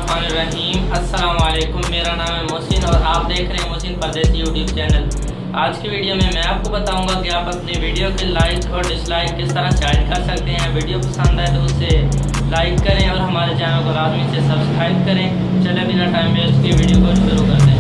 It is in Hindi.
बिस्मिल्लाहिर्रहमानिर्रहीम। अस्सलाम-ओ-अलैकुम। मेरा नाम है मोहसिन और आप देख रहे हैं मोहसिन परदेसी यूट्यूब चैनल। आज की वीडियो में मैं आपको बताऊंगा कि आप अपनी वीडियो के लाइक और डिसलाइक किस तरह सेट कर सकते हैं। वीडियो पसंद आए तो उसे लाइक करें और हमारे चैनल को लाजमी से सब्सक्राइब करें। चले बिना टाइम वेस्ट की वीडियो को शुरू करते हैं।